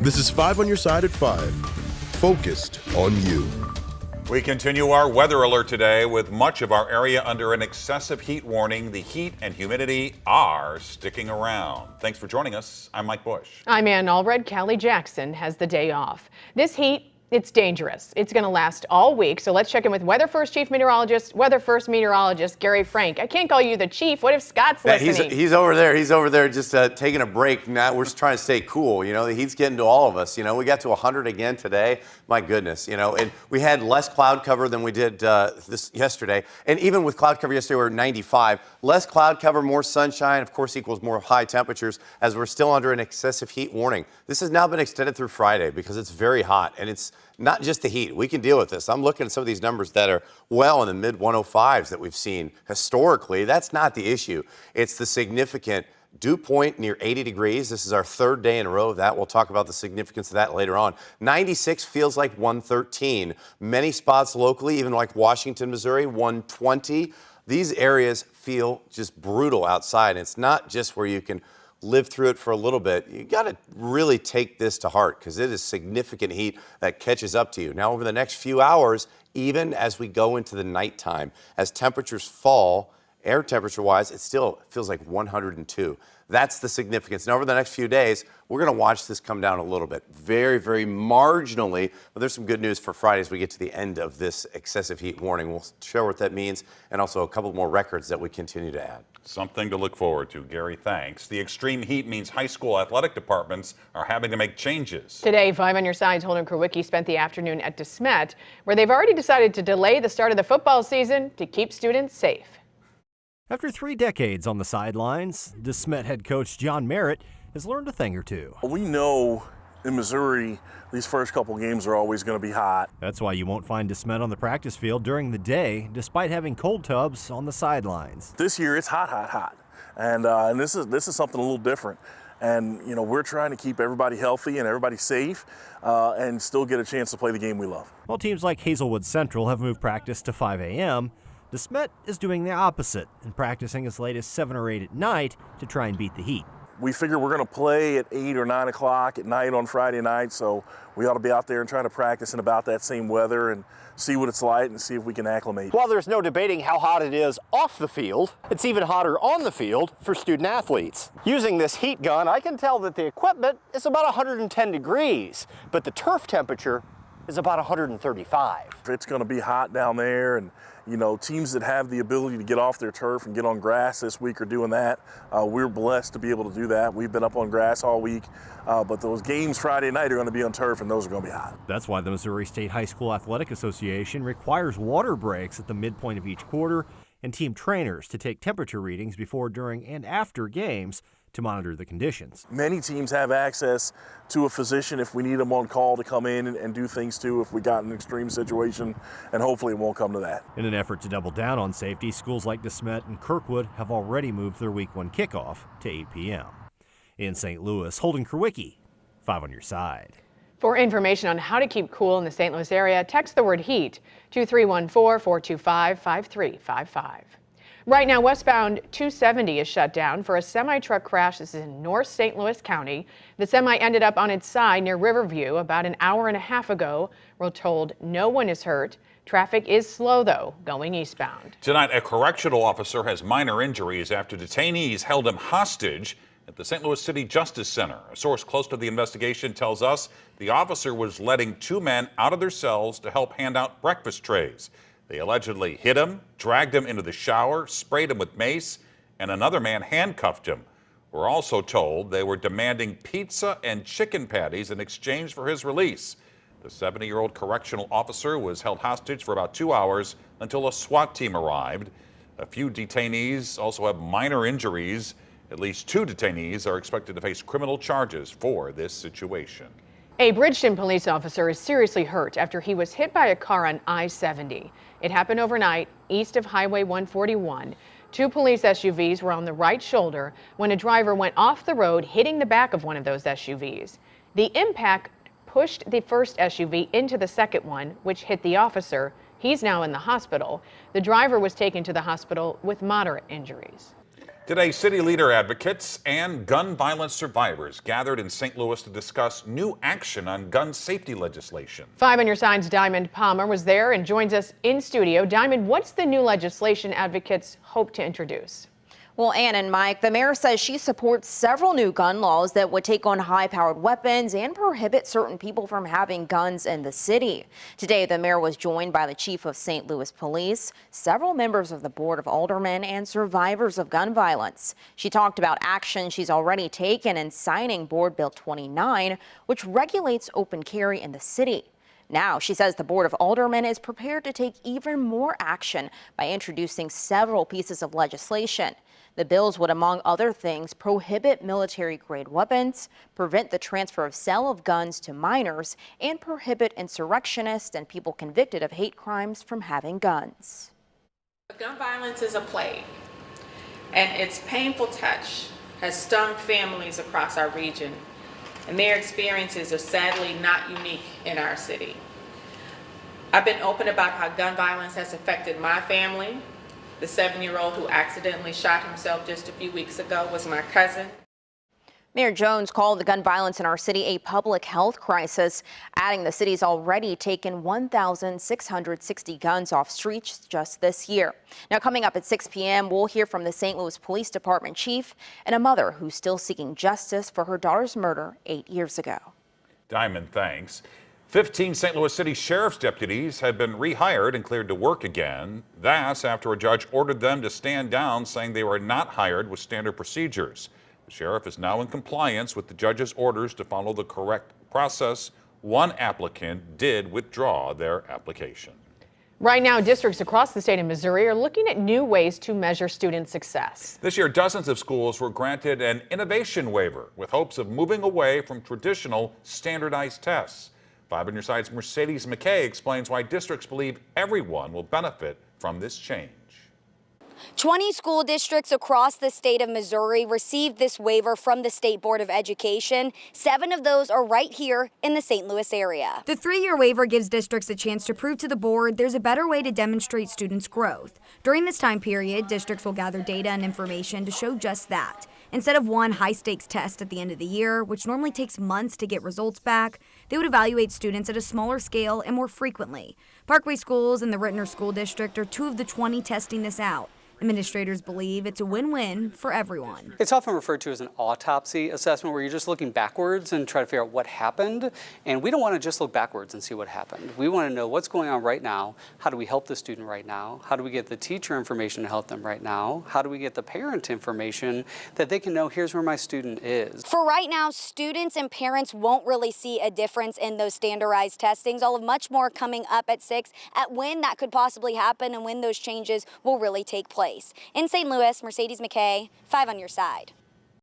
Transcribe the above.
This is 5 on your side at 5. Focused on you. We continue our weather alert today with much of our area under an excessive heat warning. The heat and humidity are sticking around. Thanks for joining us. I'm Mike Bush. I'm Ann Allred. Callie Jackson has the day off. This heat, it's dangerous. It's going to last all week. So let's check in with Weather First Weather First Meteorologist Gary Frank. I can't call you the chief. What if Scott's listening? He's over there. He's over there just taking a break. Now we're just trying to stay cool. You know, the heat's getting to all of us. You know, we got to 100 again today. My goodness, you know, and we had less cloud cover than we did this yesterday. And even with cloud cover yesterday, we were 95. Less cloud cover, more sunshine, of course, equals more high temperatures as we're still under an excessive heat warning. This has now been extended through Friday because it's very hot, and it's not just the heat. We can deal with this. I'm looking at some of these numbers that are well in the mid 105s that we've seen historically. That's not the issue. It's the significant dew point near 80 degrees. This is our third day in a row of that. We'll talk about the significance of that later on. 96 feels like 113. Many spots locally, even like Washington, Missouri, 120. These areas feel just brutal outside. It's not just where you can live through it for a little bit. You got to really take this to heart because it is significant heat that catches up to you. Now, over the next few hours, even as we go into the nighttime, as temperatures fall, air temperature-wise, it still feels like 102. That's the significance. Now, over the next few days, we're going to watch this come down a little bit, very, very marginally. But there's some good news for Friday as we get to the end of this excessive heat warning. We'll share what that means and also a couple more records that we continue to add. Something to look forward to. Gary, thanks. The extreme heat means high school athletic departments are having to make changes. Today, 5 on your side's Holden Krawicki spent the afternoon at DeSmet, where they've already decided to delay the start of the football season to keep students safe. After 3 decades on the sidelines, DeSmet head coach John Merritt has learned a thing or two. We know in Missouri, these first couple games are always going to be hot. That's why you won't find DeSmet on the practice field during the day, despite having cold tubs on the sidelines. This year, it's hot, hot, hot. And this is something a little different. And, you know, we're trying to keep everybody healthy and everybody safe and still get a chance to play the game we love. While teams like Hazelwood Central have moved practice to 5 a.m., DeSmet is doing the opposite and practicing as late as 7 or 8 at night to try and beat the heat. We figure we're going to play at 8 or 9 o'clock at night on Friday night, so we ought to be out there and try to practice in about that same weather and see what it's like and see if we can acclimate. While there's no debating how hot it is off the field, it's even hotter on the field for student athletes. Using this heat gun, I can tell that the equipment is about 110 degrees, but the turf temperature is about 135. It's going to be hot down there, and you know, teams that have the ability to get off their turf and get on grass this week are doing that. We're blessed to be able to do that. We've been up on grass all week, but those games Friday night are going to be on turf, and those are going to be hot. That's why the Missouri State High School Athletic Association requires water breaks at the midpoint of each quarter and team trainers to take temperature readings before, during, and after games to monitor the conditions. Many teams have access to a physician if we need them on call to come in and do things too if we got an extreme situation, and hopefully it won't come to that. In an effort to double down on safety, schools like DeSmet and Kirkwood have already moved their Week 1 kickoff to 8 p.m. In St. Louis, Holden Krawicki, 5 on your side. For information on how to keep cool in the St. Louis area, text the word HEAT to 314-425-5355. Right now, westbound 270 is shut down for a semi-truck crash. This is in North St. Louis County. The semi ended up on its side near Riverview about an hour and a half ago. We're told no one is hurt. Traffic is slow, though, going eastbound. Tonight, a correctional officer has minor injuries after detainees held him hostage at the St. Louis City Justice Center. A source close to the investigation tells us the officer was letting 2 men out of their cells to help hand out breakfast trays. They allegedly hit him, dragged him into the shower, sprayed him with mace, and another man handcuffed him. We're also told they were demanding pizza and chicken patties in exchange for his release. The 70-year-old correctional officer was held hostage for about 2 hours until a SWAT team arrived. A few detainees also have minor injuries. At least 2 detainees are expected to face criminal charges for this situation. A Bridgeton police officer is seriously hurt after he was hit by a car on I-70. It happened overnight east of Highway 141. 2 police SUVs were on the right shoulder when a driver went off the road, hitting the back of one of those SUVs. The impact pushed the first SUV into the second one, which hit the officer. He's now in the hospital. The driver was taken to the hospital with moderate injuries. Today, city leader advocates and gun violence survivors gathered in St. Louis to discuss new action on gun safety legislation. 5 on your side's Diamond Palmer was there and joins us in studio. Diamond, what's the new legislation advocates hope to introduce? Well, Ann and Mike, the mayor says she supports several new gun laws that would take on high-powered weapons and prohibit certain people from having guns in the city. Today, the mayor was joined by the chief of St. Louis Police, several members of the Board of Aldermen, and survivors of gun violence. She talked about action she's already taken in signing Board Bill 29, which regulates open carry in the city. Now, she says the Board of Aldermen is prepared to take even more action by introducing several pieces of legislation. The bills would, among other things, prohibit military-grade weapons, prevent the transfer of sale of guns to minors, and prohibit insurrectionists and people convicted of hate crimes from having guns. Gun violence is a plague, and its painful touch has stung families across our region, and their experiences are sadly not unique in our city. I've been open about how gun violence has affected my family. The 7-year-old who accidentally shot himself just a few weeks ago was my cousin. Mayor Jones called the gun violence in our city a public health crisis, adding the city's already taken 1,660 guns off streets just this year. Now, coming up at 6 p.m., we'll hear from the St. Louis Police Department chief and a mother who's still seeking justice for her daughter's murder 8 years ago. Diamond, thanks. 15 St. Louis City Sheriff's deputies have been rehired and cleared to work again. That's after a judge ordered them to stand down, saying they were not hired with standard procedures. The sheriff is now in compliance with the judge's orders to follow the correct process. One applicant did withdraw their application. Right now, districts across the state of Missouri are looking at new ways to measure student success. This year, dozens of schools were granted an innovation waiver with hopes of moving away from traditional standardized tests. 5 on your side's Mercedes McKay explains why districts believe everyone will benefit from this change. 20 school districts across the state of Missouri received this waiver from the State Board of Education. 7 of those are right here in the St. Louis area. The 3-year waiver gives districts a chance to prove to the board there's a better way to demonstrate students' growth. During this time period, districts will gather data and information to show just that. Instead of one high-stakes test at the end of the year, which normally takes months to get results back, they would evaluate students at a smaller scale and more frequently. Parkway Schools and the Rittner School District are 2 of the 20 testing this out. Administrators believe it's a win-win for everyone. It's often referred to as an autopsy assessment, where you're just looking backwards and try to figure out what happened. And we don't want to just look backwards and see what happened. We want to know what's going on right now. How do we help the student right now? How do we get the teacher information to help them right now? How do we get the parent information that they can know, here's where my student is? For right now, students and parents won't really see a difference in those standardized testings. I'll have much more coming up at 6 at when that could possibly happen and when those changes will really take place. In St. Louis, Mercedes McKay, 5 on your side.